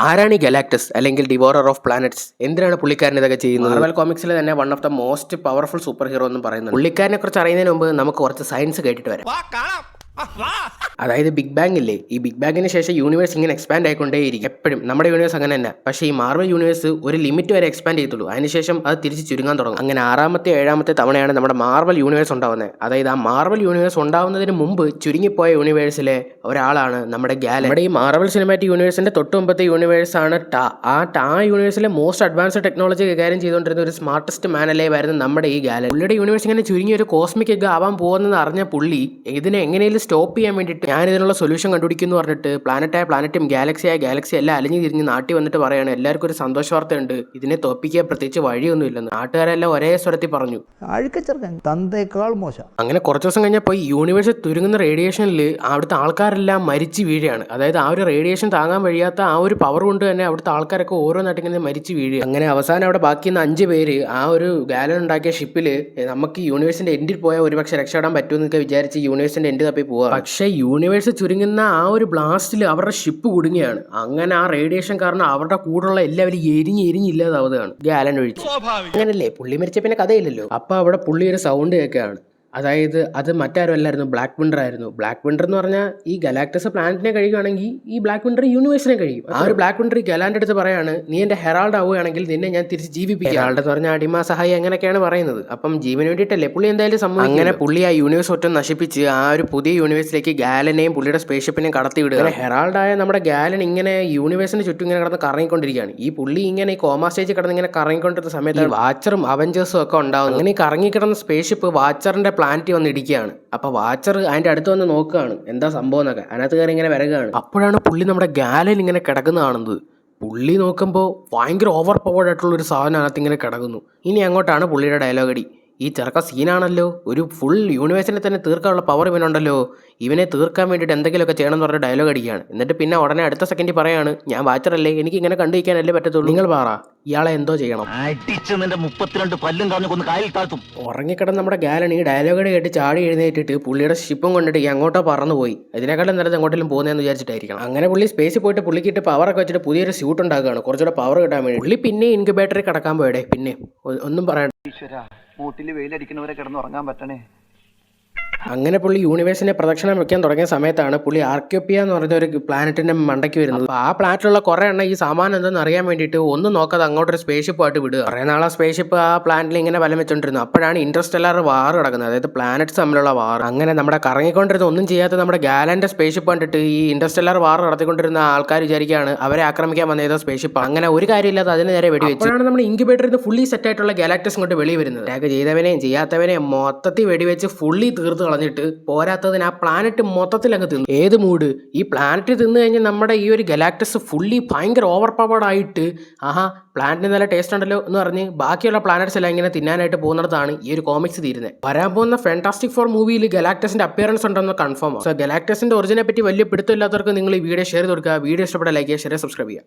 ആരാണ് ഈ ഗലാക്ടസ് അല്ലെങ്കിൽ ഡിവോറർ ഓഫ് പ്ലാനറ്റ്സ്? എന്തിനാണ് പുള്ളിക്കാരൻ ഇതൊക്കെ ചെയ്യുന്നത്? മാർവൽ കോമിക്സിലെ തന്നെ one of the most powerful super hero എന്ന് പറയുന്നത്. പുള്ളിക്കാരനെ കുറിച്ച് അറിയുന്നതിന് മുമ്പ് നമുക്ക് കുറച്ച് സയൻസ് കേട്ടിട്ട് വരാം. അതായത് ബിഗ് ബാങ് ഇല്ലേ, ഈ ബിഗ് ബാങ്ങിന് ശേഷം യൂണിവേഴ്സ് ഇങ്ങനെ എക്സ്പാൻഡ് ആയിക്കൊണ്ടേയിരിക്കും. എപ്പോഴും നമ്മുടെ യൂണിവേഴ്സ് അങ്ങനെ തന്നെ. പക്ഷേ ഈ മാർവൽ യൂണിവേഴ്സ് ഒരു ലിമിറ്റ് വരെ എക്സ്പാൻഡ് ചെയ്തുള്ളൂ. അതിനുശേഷം അത് തിരിച്ച് ചുരുങ്ങാൻ തുടങ്ങും. അങ്ങനെ 6ാമത്തെ 7ാമത്തെ തവണയാണ് നമ്മുടെ മാർവൽ യൂണിവേഴ്സ് ഉണ്ടാവുന്നത്. അതായത് ആ മാർവൽ യൂണിവേഴ്സ് ഉണ്ടാവുന്നതിന് മുമ്പ് ചുരുങ്ങിപ്പോയ യൂണിവേഴ്സിലെ ഒരാളാണ് നമ്മുടെ ഗാലൻ. നമ്മുടെ ഈ മാർവൽ സിനിമാറ്റിക് യൂണിവേഴ്സിന്റെ തൊട്ട് മുമ്പത്തെ യൂണിവേഴ്സ് ആണ് ടാ. ആ യൂണിവേഴ്സിലെ മോസ്റ്റ് അഡ്വാൻസ്ഡ് ടെക്നോളജി കൈകാര്യം ചെയ്തുകൊണ്ടിരുന്ന ഒരു സ്മാർട്ടസ്റ്റ് മാൻ അല്ലേവായിരുന്നു നമ്മുടെ ഈ ഗാലൻ. പുള്ളിയുടെ യൂണിവേഴ്സ് ഇങ്ങനെ ചുരുങ്ങി ഒരു കോസ്മിക് എഗ് ആവാൻ പോകുന്നതെന്ന് അറിഞ്ഞ പുള്ളി ഇതിനെ എങ്ങനെയും സ്റ്റോപ്പ് ചെയ്യാൻ വേണ്ടിയിട്ട് ഞാൻ ഇതിനുള്ള സൊല്യൂഷൻ കണ്ടുപിടിക്കുന്നു പറഞ്ഞിട്ട് പ്ലാനറ്റായ പ്ലാനറ്റും ഗാലക്സിയായ ഗാലക്സി എല്ലാം അലിഞ്ഞു തിരിഞ്ഞ് നാട്ടിൽ വന്നിട്ട് പറയാണ് എല്ലാവർക്കും ഒരു സന്തോഷ വാർത്തയുണ്ട്, ഇതിനെ തോപ്പിക്കാൻ പ്രത്യേകിച്ച് വഴിയൊന്നും ഇല്ലെന്ന്. നാട്ടുകാരെല്ലാം ഒരേ സ്വരത്തിൽ പറഞ്ഞു. അങ്ങനെ കുറച്ച് ദിവസം കഴിഞ്ഞപ്പോൾ ഈ യൂണിവേഴ്സ് തുരുങ്ങുന്ന റേഡിയേഷനിൽ അവിടുത്തെ ആൾക്കാരെല്ലാം മരിച്ചു വീഴുകയാണ്. അതായത് ആ ഒരു റേഡിയേഷൻ താങ്ങാൻ കഴിയാത്ത ആ ഒരു പവർ കൊണ്ട് തന്നെ അവിടുത്തെ ആൾക്കാരൊക്കെ ഓരോന്നായിട്ട് ഇങ്ങനെ മരിച്ചു വീഴുക. അങ്ങനെ അവസാനം അവിടെ ബാക്കിയുള്ള 5 പേര് ആ ഒരു ഗാലൻ ഉണ്ടാക്കിയ ഷിപ്പിൽ നമുക്ക് യൂണിവേഴ്സിന്റെ എൻഡിൽ പോയാൽ ഒരുപക്ഷെ രക്ഷപ്പെടാൻ പറ്റുമെന്നൊക്കെ വിചാരിച്ച് യൂണിവേഴ്സിന്റെ എൻഡ് തപ്പി പോവുക. പക്ഷേ യൂണിവേഴ്സ് ചുരുങ്ങുന്ന ആ ഒരു ബ്ലാസ്റ്റിൽ അവരുടെ ഷിപ്പ് കുടുങ്ങിയാണ്. അങ്ങനെ ആ റേഡിയേഷൻ കാരണം അവരുടെ കൂടെയുള്ള എല്ലാവരും എരിഞ്ഞില്ലാതാവുകയാണ്, ഗാലൻ ഒഴിച്ച്. അങ്ങനല്ലേ, പുള്ളി മരിച്ച പിന്നെ കഥയില്ലല്ലോ. അപ്പൊ അവിടെ പുള്ളി ഒരു സൗണ്ട് കേൾക്കുകയാണ്. അതായത് അത് മറ്റാരും അല്ലായിരുന്നു, ബ്ലാക്ക് വിൻഡർ ആയിരുന്നു. ബ്ലാക്ക് വിൻഡർ എന്ന് പറഞ്ഞാൽ ഈ ഗലാക്ടസ് പ്ലാനറ്റിനെ കഴിയുകയാണെങ്കിൽ ഈ ബ്ലാക്ക് വിൻഡർ യൂണിവേഴ്സിനെ കഴിയും. ആ ഒരു ബ്ലാക്ക് വിൻഡർ ഗലാന്റെ അടുത്ത് പറയാണ്, നീ എന്റെ ഹെറാൾഡ് ആവുകയാണെങ്കിൽ നിന്നെ ഞാൻ തിരിച്ച് ജീവിപ്പിക്കും. ഹെറാൾഡ് എന്ന് പറഞ്ഞാൽ അടിമ സഹായി അങ്ങനെയൊക്കെയാണ് പറയുന്നത്. അപ്പം ജീവന് വേണ്ടിയിട്ടല്ലേ പുള്ളി എന്തായാലും സംഭവിക്കും. അങ്ങനെ പുള്ളി ആ യൂണിവേഴ്സ് ഒറ്റ നശിപ്പിച്ച് ആ ഒരു പുതിയ യൂണിവേഴ്സിലേക്ക് ഗാലനെയും പുള്ളിയുടെ സ്പേസ്ഷിപ്പിനെയും കടത്തി വിടുക. ഹെറാൾഡായ നമ്മുടെ ഗാലൻ ഇങ്ങനെ യൂണിവേഴ്സിന് ചുറ്റും ഇങ്ങനെ കിടന്ന് കറങ്ങിക്കൊണ്ടിരിക്കുകയാണ്. ഈ പുള്ളി ഇങ്ങനെ ഈ കോമാ സ്റ്റേജിൽ കിടന്ന് ഇങ്ങനെ കറങ്ങിക്കൊണ്ടിരുന്ന സമയത്ത് വാച്ചറും അവഞ്ചേഴ്സും ഒക്കെ ഉണ്ടാവുന്നു. അങ്ങനെ ഈ കറങ്ങിക്കിടന്ന സ്പേസ്ഷിപ്പ് വാച്ചറിന്റെ പ്ലാനറ്റ് വന്ന് ഇടിക്കുകയാണ്. അപ്പൊ വാച്ചർ അതിന്റെ അടുത്ത് വന്ന് നോക്കുകയാണ് എന്താ സംഭവം എന്നൊക്കെ. അതിനകത്ത് കയറി ഇങ്ങനെ വരകയാണ്. അപ്പോഴാണ് പുള്ളി നമ്മുടെ ഗാലൻ ഇങ്ങനെ കിടക്കുന്ന കാണുന്നത്. പുള്ളി നോക്കുമ്പോൾ ഭയങ്കര ഓവർ പവേർഡ് ആയിട്ടുള്ള ഒരു സാധനം അതിനകത്ത് ഇങ്ങനെ കിടക്കുന്നു. ഇനി അങ്ങോട്ടാണ് പുള്ളിയുടെ ഡയലോഗ് അടി. ഈ ചെറുക്ക സീനാണല്ലോ, ഒരു ഫുൾ യൂണിവേഴ്സിനെ തന്നെ തീർക്കാനുള്ള പവർ ഇവനുണ്ടല്ലോ, ഇവനെ തീർക്കാൻ വേണ്ടിയിട്ട് എന്തെങ്കിലുമൊക്കെ ചെയ്യണം എന്ന് പറഞ്ഞ ഡയലോഗ് അടിക്കുകയാണ്. എന്നിട്ട് പിന്നെ ഉടനെ അടുത്ത സെക്കൻഡിൽ പറയാണ്, ഞാൻ വാച്ചറല്ലേ, എനിക്ക് ഇങ്ങനെ കണ്ടിരിക്കാനല്ലേ പറ്റത്തുള്ളൂ, നിങ്ങൾ പറ ഇയാളെ എന്തോ ചെയ്യണം. ഉറങ്ങിക്കിടന്ന് നമ്മുടെ ഗാലൻ ഈ ഡയലോഗ് കേട്ട് ചാടി എഴുന്നേറ്റിട്ട് പുള്ളിയുടെ ഷിപ്പും കൊണ്ടിട്ട് അങ്ങോട്ടോ പറന്നു പോയി. ഇതിനെക്കാളും നല്ലത് എങ്ങോട്ടെങ്കിലും പോകുന്നതെന്ന് വിചാരിച്ചിട്ടായിരിക്കണം. അങ്ങനെ പുള്ളി സ്പേസിൽ പോയിട്ട് പുള്ളിക്കിട്ട് പവറൊക്കെ വെച്ചിട്ട് പുതിയൊരു സ്യൂട്ട് ഉണ്ടാക്കുകയാണ്, കുറച്ചുകൂടെ പവർ കിട്ടാൻ വേണ്ടി. പുള്ളി പിന്നെ ഇൻക്യുബേറ്ററിൽ കിടക്കാൻ പോയടേ. പിന്നെ ഒന്നും പറയണ്ട, മൂട്ടിൽ വെയിലടിക്കുന്നവരെ കിടന്നുറങ്ങാൻ പറ്റണേ. അങ്ങനെ പുള്ളി യൂണിവേഴ്സിനെ പ്രദക്ഷിണം വെക്കാൻ തുടങ്ങിയ സമയത്താണ് പുള്ളി ആർക്യോപ്പിയ എന്ന് പറഞ്ഞ ഒരു പ്ലാനറ്റിന്റെ മണ്ടയ്ക്ക് വരുന്നത്. അപ്പോൾ ആ പ്ലാനറ്റിലുള്ള കുറെ എണ്ണം ഈ സാമാനം എന്തെന്ന് അറിയാൻ വേണ്ടിയിട്ട് ഒന്നും നോക്കാതെ അങ്ങോട്ടൊരു സ്പേസ്ഷിപ്പ് ആയിട്ട് വിടുക. കുറേ നാളെ സ്പേസ്ഷിപ്പ് ആ പ്ലാനറ്റിൽ ഇങ്ങനെ വലം വെച്ചോണ്ടിരുന്നു. അപ്പോഴാണ് ഇന്റർസ്റ്റെല്ലാർ വാർ കിടക്കുന്നത്, അതായത് പ്ലാനറ്റ്സ് തമ്മിലുള്ള വാർ. അങ്ങനെ നമ്മുടെ കറങ്ങിക്കൊണ്ടിരുന്ന ഒന്നും ചെയ്യാത്ത നമ്മുടെ ഗാലന്റെ സ്പേസ്ഷിപ്പ് കണ്ടിട്ട് ഈ ഇന്റർസ്റ്റെല്ലാർ വാർ നടത്തിക്കൊണ്ടിരുന്ന ആൾക്കാർ വിചാരിക്കുകയാണ് അവരെ ആക്രമിക്കാൻ വന്ന ഏതോ സ്പേസ്ഷിപ്പ്. അങ്ങനെ ഒരു കാര്യമില്ലാതെ അതിന് നേരെ വെടിവെച്ചു. അപ്പോഴാണ് നമ്മൾ ഇൻക്യുബേറ്ററിൽ ഫുള്ളി സെറ്റ് ആയിട്ടുള്ള ഗാലാക്ടസ് കൊണ്ട് വെളി വരുന്നത്. അറ്റാക്ക് ചെയ്തവനെയും ചെയ്യാത്തവനെയും മൊത്തത്തിൽ വെടിവെച്ച് ഫുള്ളി തീർത്ത് കളഞ്ഞിട്ട് പോരാത്തതിന് ആ പ്ലാനറ്റ് മൊത്തത്തിൽ അങ്ങ് തിന്നു. ഏത് മൂഡ്, ഈ പ്ലാനറ്റ് തിന്നു കഴിഞ്ഞാൽ നമ്മുടെ ഈ ഒരു ഗലാക്ടസ് ഫുള്ളി ഭയങ്കര ഓവർ പവർഡ് ആയിട്ട് ആഹാ പ്ലാനറ്റിന് നല്ല ടേസ്റ്റ് ഉണ്ടല്ലോ എന്ന് പറഞ്ഞ് ബാക്കിയുള്ള പ്ലാനറ്റ്സ് എല്ലാം ഇങ്ങനെ തിന്നാനായിട്ട് പോകുന്നിടത്താണ് ഈ ഒരു കോമിക്സ് തീരുന്നത്. വരാൻ പോകുന്ന ഫാന്റാസ്റ്റിക് ഫോർ മൂവിയിൽ ഗലാക്ടസിന്റെ അപ്പിയറൻസ് ഉണ്ടെന്ന് കൺഫേം. സോ ഗലാക്ടസിന്റെ ഒറിജിനെ പറ്റി വലിയ പിടുത്തമില്ലാത്തവർക്ക് നിങ്ങൾ ഈ വീഡിയോ ഷെയർ ചെയ്ത് കൊടുക്കുക. വീഡിയോ ഇഷ്ടപ്പെട്ട ലൈക്ക് ചെയ്യുക, ഷെയർ സബ്സ്ക്രൈബ് ചെയ്യുക.